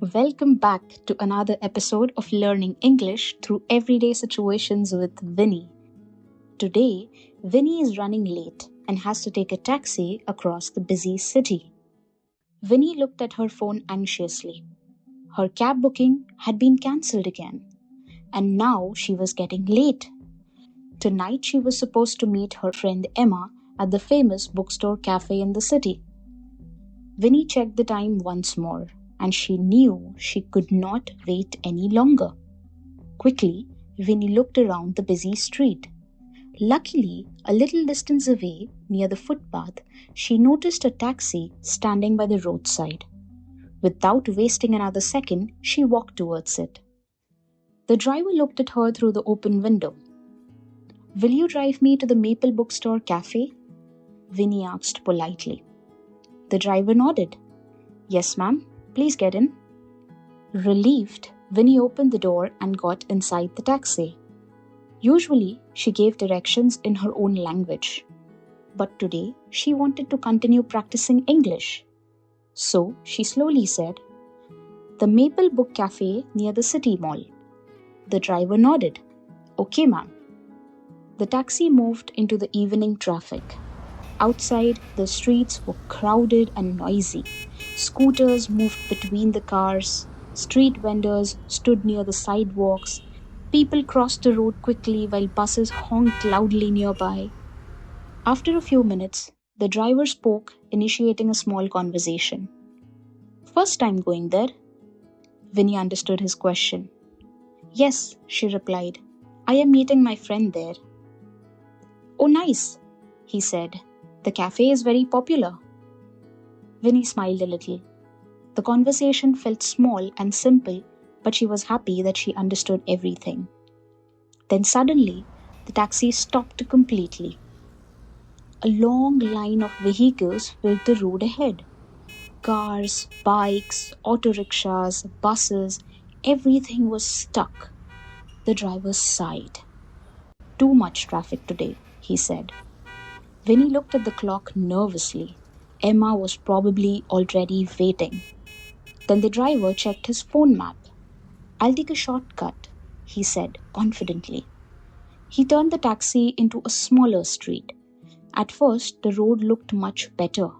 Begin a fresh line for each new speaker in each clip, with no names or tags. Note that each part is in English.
Welcome back to another episode of Learning English through Everyday Situations with Vinny. Today, Vinny is running late and has to take a taxi across the busy city. Vinny looked at her phone anxiously. Her cab booking had been cancelled again, and now she was getting late. Tonight, she was supposed to meet her friend Emma at the famous bookstore cafe in the city. Vinny checked the time once more, and she knew she could not wait any longer. Quickly, Vinny looked around the busy street. Luckily, a little distance away, near the footpath, she noticed a taxi standing by the roadside. Without wasting another second, she walked towards it. The driver looked at her through the open window. "Will you drive me to the Maple Bookstore Cafe?" Vinny asked politely. The driver nodded. "Yes, ma'am. Please get in." Relieved, Vinny opened the door and got inside the taxi. Usually, she gave directions in her own language. But today, she wanted to continue practicing English. So, she slowly said, "The Maple Book Cafe near the City Mall." The driver nodded. "Okay, ma'am." The taxi moved into the evening traffic. Outside, the streets were crowded and noisy. Scooters moved between the cars. Street vendors stood near the sidewalks. People crossed the road quickly while buses honked loudly nearby. After a few minutes, the driver spoke, initiating a small conversation. "First time going there?" Vinny understood his question. "Yes," she replied. "I am meeting my friend there." "Oh, nice," he said. "The cafe is very popular." Vinny smiled a little. The conversation felt small and simple, but she was happy that she understood everything. Then suddenly, the taxi stopped completely. A long line of vehicles filled the road ahead. Cars, bikes, auto rickshaws, buses, everything was stuck. The driver sighed. "Too much traffic today," he said. Vinny looked at the clock nervously. Emma was probably already waiting. Then the driver checked his phone map. "I'll take a shortcut," he said confidently. He turned the taxi into a smaller street. At first, the road looked much better.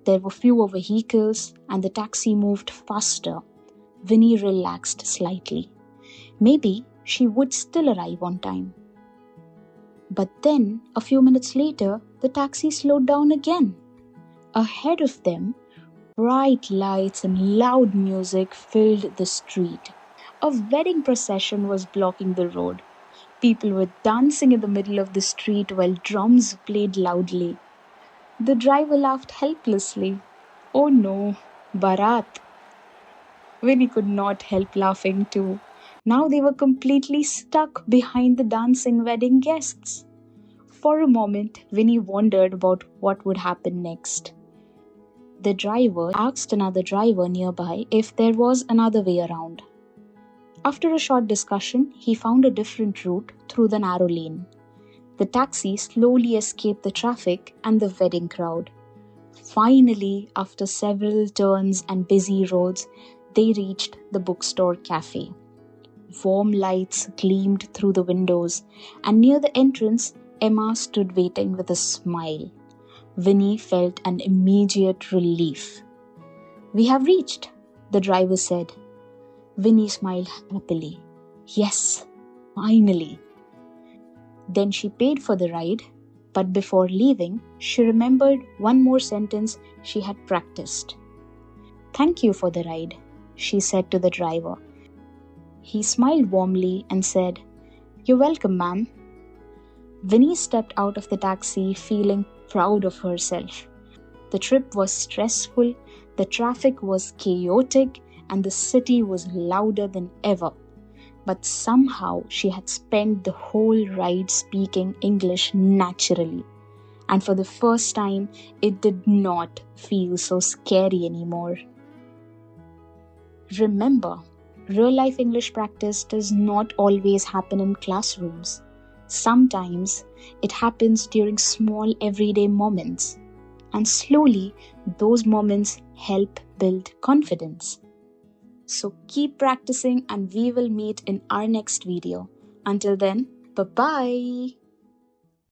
There were fewer vehicles and the taxi moved faster. Vinny relaxed slightly. Maybe she would still arrive on time. But then, a few minutes later, the taxi slowed down again. Ahead of them, bright lights and loud music filled the street. A wedding procession was blocking the road. People were dancing in the middle of the street while drums played loudly. The driver laughed helplessly. "Oh no, Bharat." Vinny could not help laughing too. Now they were completely stuck behind the dancing wedding guests. For a moment, Vinny wondered about what would happen next. The driver asked another driver nearby if there was another way around. After a short discussion, he found a different route through the narrow lane. The taxi slowly escaped the traffic and the wedding crowd. Finally, after several turns and busy roads, they reached the bookstore cafe. Warm lights gleamed through the windows, and near the entrance, Emma stood waiting with a smile. Vinny felt an immediate relief. "We have reached," the driver said. Vinny smiled happily. Yes, finally. Then she paid for the ride, but before leaving, she remembered one more sentence she had practiced. "Thank you for the ride," she said to the driver. He smiled warmly and said, "You're welcome, ma'am." Vinny stepped out of the taxi feeling proud of herself. The trip was stressful, the traffic was chaotic, and the city was louder than ever. But somehow she had spent the whole ride speaking English naturally. And for the first time, it did not feel so scary anymore. Remember, real-life English practice does not always happen in classrooms. Sometimes it happens during small everyday moments. And slowly, those moments help build confidence. So keep practicing and we will meet in our next video. Until then, bye-bye.